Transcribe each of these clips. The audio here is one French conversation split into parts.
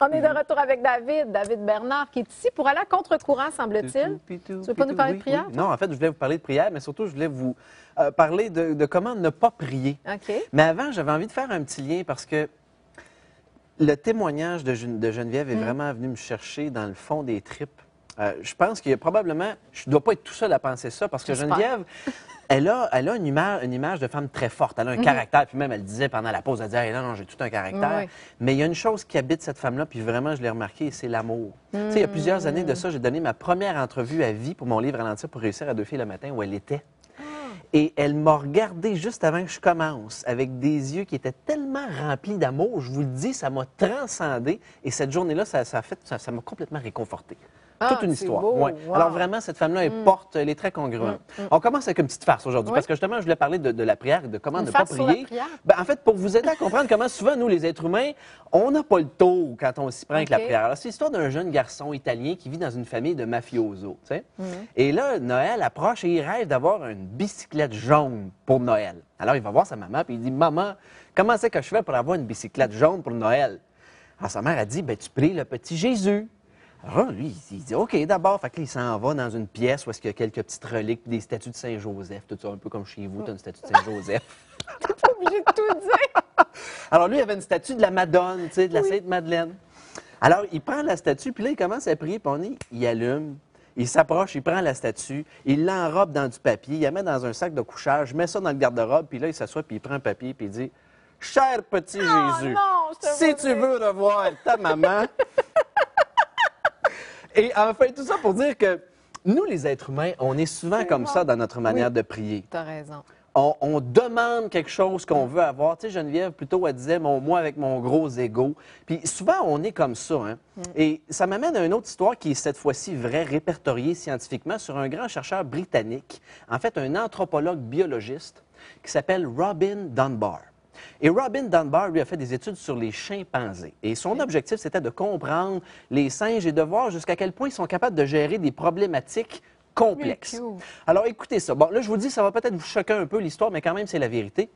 On est de retour avec David Bernard, qui est ici pour aller à contre-courant, semble-t-il. Tu ne veux pas nous parler de prière? Oui. Non, en fait, je voulais vous parler de prière, mais surtout, je voulais vous parler de comment ne pas prier. OK. Mais avant, j'avais envie de faire un petit lien parce que le témoignage de Geneviève est vraiment venu me chercher dans le fond des tripes. Je pense qu'il y a probablement... Je ne dois pas être tout seul à penser ça parce que Geneviève, elle a une image de femme très forte. Elle a un caractère. Puis même, elle disait pendant la pause, elle disait hey, « Non, j'ai tout un caractère. » Mais il y a une chose qui habite cette femme-là, puis vraiment, je l'ai remarqué, c'est l'amour. Tu sais, il y a plusieurs années de ça, j'ai donné ma première entrevue à vie pour mon livre « Ralentir pour réussir à 2 filles le matin » où elle était. Et elle m'a regardé juste avant que je commence avec des yeux qui étaient tellement remplis d'amour. Je vous le dis, ça m'a transcendé. Et cette journée-là, ça m'a complètement réconforté. Toute une histoire. Beau. Ouais. Wow. Alors vraiment, cette femme-là, elle est très congruente. On commence avec une petite farce aujourd'hui, parce que justement, je voulais parler de la prière et de comment ne pas prier. Ben, en fait, pour vous aider à comprendre comment souvent, nous, les êtres humains, on n'a pas le tour quand on s'y prend avec la prière. Alors, c'est l'histoire d'un jeune garçon italien qui vit dans une famille de mafiosos. Tu sais? Et là, Noël approche et il rêve d'avoir une bicyclette jaune pour Noël. Alors, il va voir sa maman et il dit « Maman, comment c'est que je fais pour avoir une bicyclette jaune pour Noël? » Alors, sa mère a dit « Ben, tu pries le petit Jésus. » Alors, lui, il dit OK, d'abord. Fait que là, il s'en va dans une pièce où est-ce qu'il y a quelques petites reliques, des statues de Saint-Joseph, tout ça, un peu comme chez vous, tu as une statue de Saint-Joseph. T'es pas obligé de tout dire. Alors, lui, il avait une statue de la Madone, tu sais, de la Sainte-Madeleine. Alors, il prend la statue, puis là, il commence à prier, puis il allume, il s'approche, il prend la statue, il l'enrobe dans du papier, il la met dans un sac de couchage, met ça dans le garde-robe, puis là, il s'assoit, puis il prend un papier, puis il dit « Cher petit Jésus, si tu veux revoir ta maman... » Et enfin, tout ça pour dire que nous, les êtres humains, on est souvent comme ça dans notre manière de prier. Tu as raison. On demande quelque chose qu'on veut avoir. Tu sais, Geneviève, plutôt, elle disait, moi avec mon gros ego. Puis souvent, on est comme ça. Hein? Et ça m'amène à une autre histoire qui est cette fois-ci vraie, répertoriée scientifiquement sur un grand chercheur britannique, en fait, un anthropologue biologiste qui s'appelle Robin Dunbar. Et Robin Dunbar, lui, a fait des études sur les chimpanzés. Et son objectif, c'était de comprendre les singes et de voir jusqu'à quel point ils sont capables de gérer des problématiques complexes. Alors, écoutez ça. Bon, là, je vous dis, ça va peut-être vous choquer un peu l'histoire, mais quand même, c'est la vérité.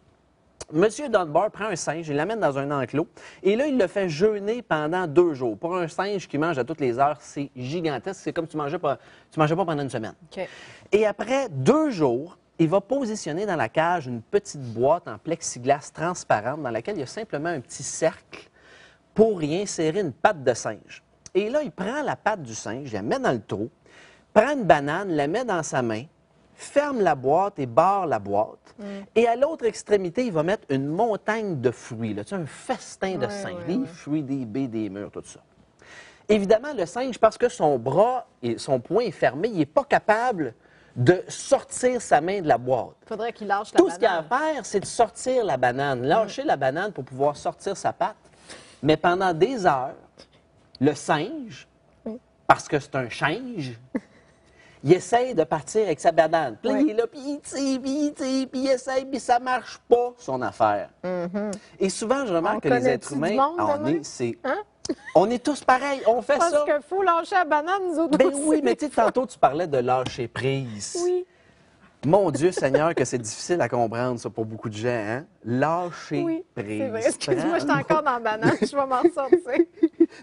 Monsieur Dunbar prend un singe, il l'amène dans un enclos, et là, il le fait jeûner pendant 2 jours. Pour un singe qui mange à toutes les heures, c'est gigantesque. C'est comme tu mangeais pas pendant une semaine. Et après 2 jours, il va positionner dans la cage une petite boîte en plexiglas transparente dans laquelle il y a simplement un petit cercle pour y insérer une patte de singe. Et là, il prend la patte du singe, il la met dans le trou, prend une banane, la met dans sa main, ferme la boîte et barre la boîte. Et à l'autre extrémité, il va mettre une montagne de fruits, là, tu sais, un festin de singes, des fruits, des baies, des mûres, tout ça. Évidemment, le singe, parce que son bras et son poing est fermé, il n'est pas capable de sortir sa main de la boîte. Il faudrait qu'il lâche la banane. Tout ce qu'il a à faire, c'est de sortir la banane, lâcher la banane pour pouvoir sortir sa patte. Mais pendant des heures, le singe, parce que c'est un singe, il essaye de partir avec sa banane. Puis là, il est là, puis il tire, puis il essaye, puis ça marche pas, son affaire. Et souvent, je remarque que les êtres humains, on est tous pareils, on fait ça. Parce qu'il faut lâcher la banane, nous autres aussi. Oui, mais tu sais, tantôt, tu parlais de lâcher prise. Oui. Mon Dieu Seigneur, que c'est difficile à comprendre, ça, pour beaucoup de gens, hein? Lâcher prise. C'est vrai. Excuse-moi, je suis encore dans la banane, je vais m'en sortir.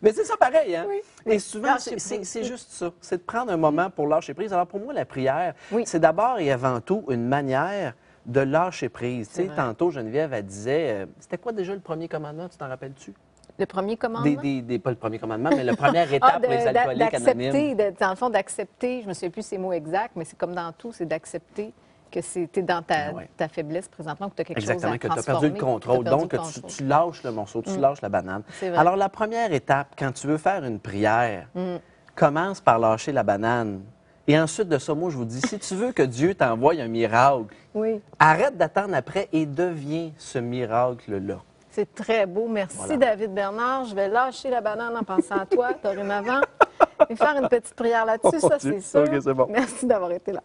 Mais c'est ça pareil, hein? Oui. Et souvent, c'est juste ça. C'est de prendre un moment pour lâcher prise. Alors, pour moi, la prière, c'est d'abord et avant tout une manière de lâcher prise. Tu sais, tantôt, Geneviève, elle disait, c'était quoi déjà le premier commandement, tu t'en rappelles-tu? Le premier commandement? Pas le premier commandement, mais la première étape pour les alcooliques anonymes. Dans le fond, d'accepter, je me souviens plus ces mots exacts, mais c'est comme dans tout, c'est d'accepter que tu es dans ta faiblesse présentement, que tu as quelque chose à transformer. Exactement, que tu as perdu le contrôle. Donc, tu lâches le morceau, tu lâches la banane. Alors, la première étape, quand tu veux faire une prière, commence par lâcher la banane. Et ensuite de ça, moi, je vous dis, si tu veux que Dieu t'envoie un miracle, arrête d'attendre après et deviens ce miracle-là. C'est très beau. Merci, David Bernard. Je vais lâcher la banane en pensant à toi, dorénavant, et faire une petite prière là-dessus, ça, c'est sûr. OK, c'est bon. Merci d'avoir été là.